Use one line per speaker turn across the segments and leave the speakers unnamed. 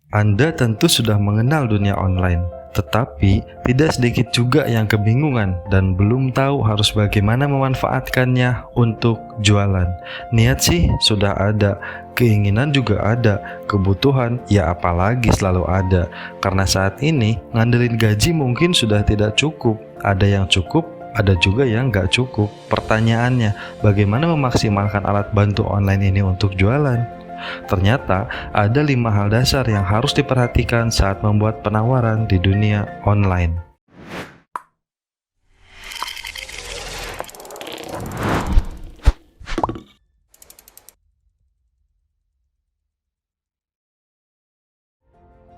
Anda tentu sudah mengenal dunia online, tetapi tidak sedikit juga yang kebingungan dan belum tahu harus bagaimana memanfaatkannya untuk jualan. Niat sih sudah ada, keinginan juga ada, kebutuhan ya apalagi selalu ada. Karena saat ini ngandelin gaji mungkin sudah tidak cukup, ada yang cukup, ada juga yang nggak cukup. Pertanyaannya, bagaimana memaksimalkan alat bantu online ini untuk jualan? Ternyata ada 5 hal dasar yang harus diperhatikan saat membuat penawaran di dunia online.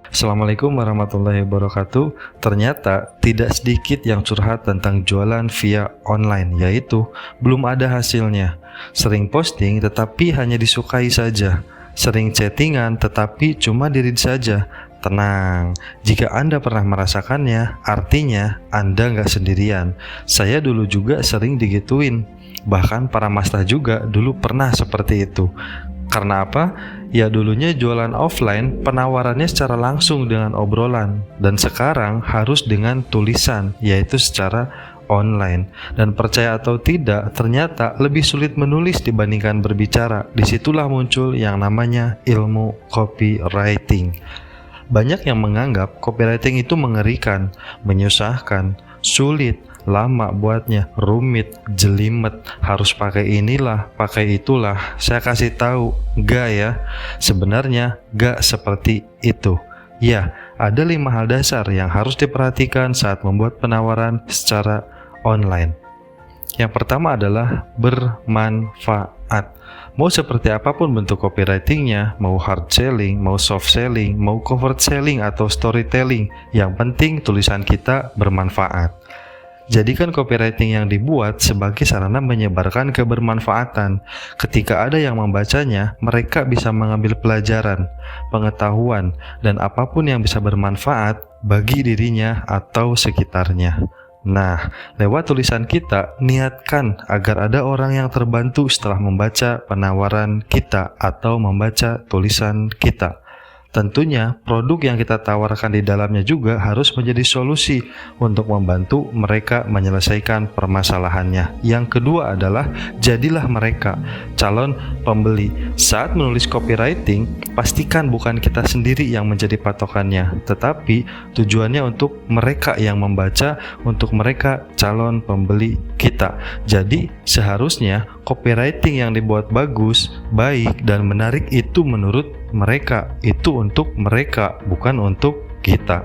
Assalamualaikum warahmatullahi wabarakatuh. Ternyata tidak sedikit yang curhat tentang jualan via online, yaitu belum ada hasilnya. Sering posting tetapi hanya disukai saja. Sering chattingan tetapi cuma diri saja. Tenang, jika Anda pernah merasakannya, artinya Anda nggak sendirian. Saya dulu juga sering digituin. Bahkan para master juga dulu pernah seperti itu. Karena apa? Ya dulunya jualan offline, penawarannya secara langsung dengan obrolan. Dan sekarang harus dengan tulisan, yaitu secara online. Dan percaya atau tidak, ternyata lebih sulit menulis dibandingkan berbicara. Disitulah muncul yang namanya ilmu copywriting. Banyak yang menganggap copywriting itu mengerikan, menyusahkan, sulit, lama buatnya, rumit, jelimet, harus pakai inilah, pakai itulah. Saya kasih tahu, enggak ya. Sebenarnya enggak seperti itu. Ya, ada 5 hal dasar yang harus diperhatikan saat membuat penawaran secara online. Yang pertama adalah bermanfaat. Mau seperti apapun bentuk copywritingnya, mau hard selling, mau soft selling, mau covert selling atau storytelling, yang penting tulisan kita bermanfaat. Jadikan copywriting yang dibuat sebagai sarana menyebarkan kebermanfaatan. Ketika ada yang membacanya, mereka bisa mengambil pelajaran, pengetahuan, dan apapun yang bisa bermanfaat bagi dirinya atau sekitarnya. Nah, lewat tulisan kita, niatkan agar ada orang yang terbantu setelah membaca penawaran kita atau membaca tulisan kita. Tentunya, produk yang kita tawarkan di dalamnya juga harus menjadi solusi untuk membantu mereka menyelesaikan permasalahannya. Yang kedua adalah, jadilah mereka calon pembeli. Saat menulis copywriting, pastikan bukan kita sendiri yang menjadi patokannya, tetapi tujuannya untuk mereka yang membaca, untuk mereka calon pembeli kita. Jadi, seharusnya copywriting yang dibuat bagus, baik, dan menarik itu menurut mereka, itu untuk mereka, bukan untuk kita.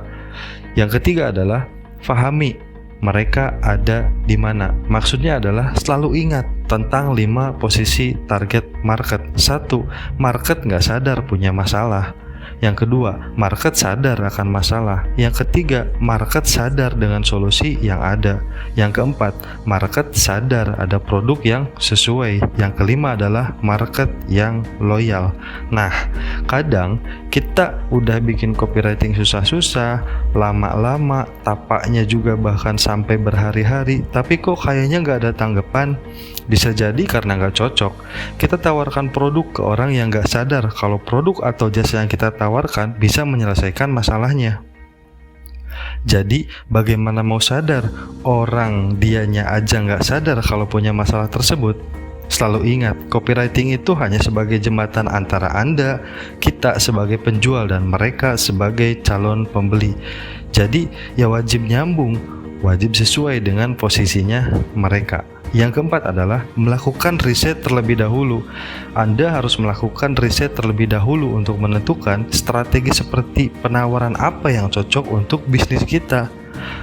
Yang ketiga adalah fahami mereka ada di mana. Maksudnya adalah selalu ingat tentang 5 posisi target market. 1. Market nggak sadar punya masalah. Yang kedua, market sadar akan masalah. Yang ketiga, market sadar dengan solusi yang ada. Yang keempat, market sadar ada produk yang sesuai. Yang kelima adalah market yang loyal. Nah, kadang kita udah bikin copywriting susah-susah, lama-lama, tapaknya juga bahkan sampai berhari-hari, tapi kok kayaknya nggak ada tanggapan. Bisa jadi karena nggak cocok. Kita tawarkan produk ke orang yang nggak sadar kalau produk atau jasa yang kita tawarkan bisa menyelesaikan masalahnya. Jadi bagaimana mau sadar orang dianya aja nggak sadar kalau punya masalah tersebut? Selalu ingat, copywriting itu hanya sebagai jembatan antara Anda, kita sebagai penjual, dan mereka sebagai calon pembeli. Jadi ya wajib nyambung, wajib sesuai dengan posisinya mereka. Yang keempat adalah melakukan riset terlebih dahulu. Anda harus melakukan riset terlebih dahulu untuk menentukan strategi seperti penawaran apa yang cocok untuk bisnis kita.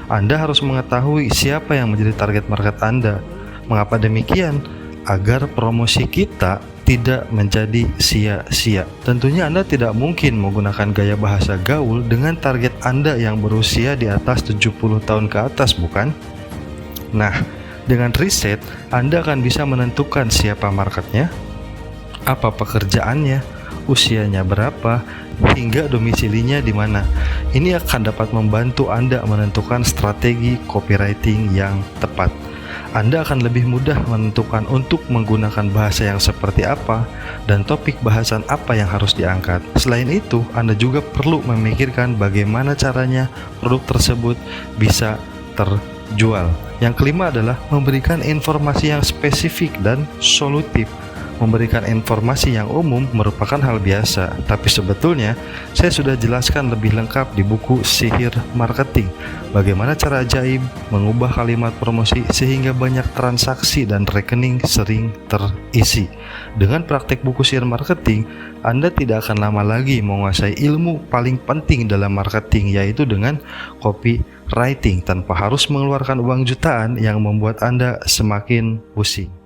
Anda harus mengetahui siapa yang menjadi target market Anda. Mengapa demikian? Agar promosi kita tidak menjadi sia-sia. Tentunya Anda tidak mungkin menggunakan gaya bahasa gaul dengan target Anda yang berusia di atas 70 tahun ke atas, bukan? Nah, dengan riset, Anda akan bisa menentukan siapa marketnya, apa pekerjaannya, usianya berapa, hingga domisilinya di mana. Ini akan dapat membantu Anda menentukan strategi copywriting yang tepat. Anda akan lebih mudah menentukan untuk menggunakan bahasa yang seperti apa dan topik bahasan apa yang harus diangkat. Selain itu, Anda juga perlu memikirkan bagaimana caranya produk tersebut bisa terjual. Yang kelima adalah memberikan informasi yang spesifik dan solutif. Memberikan informasi yang umum merupakan hal biasa, tapi sebetulnya saya sudah jelaskan lebih lengkap di buku Sihir Marketing. Bagaimana cara ajaib mengubah kalimat promosi sehingga banyak transaksi dan rekening sering terisi. Dengan praktek buku Sihir Marketing, Anda tidak akan lama lagi menguasai ilmu paling penting dalam marketing, yaitu dengan copywriting tanpa harus mengeluarkan uang jutaan yang membuat Anda semakin pusing.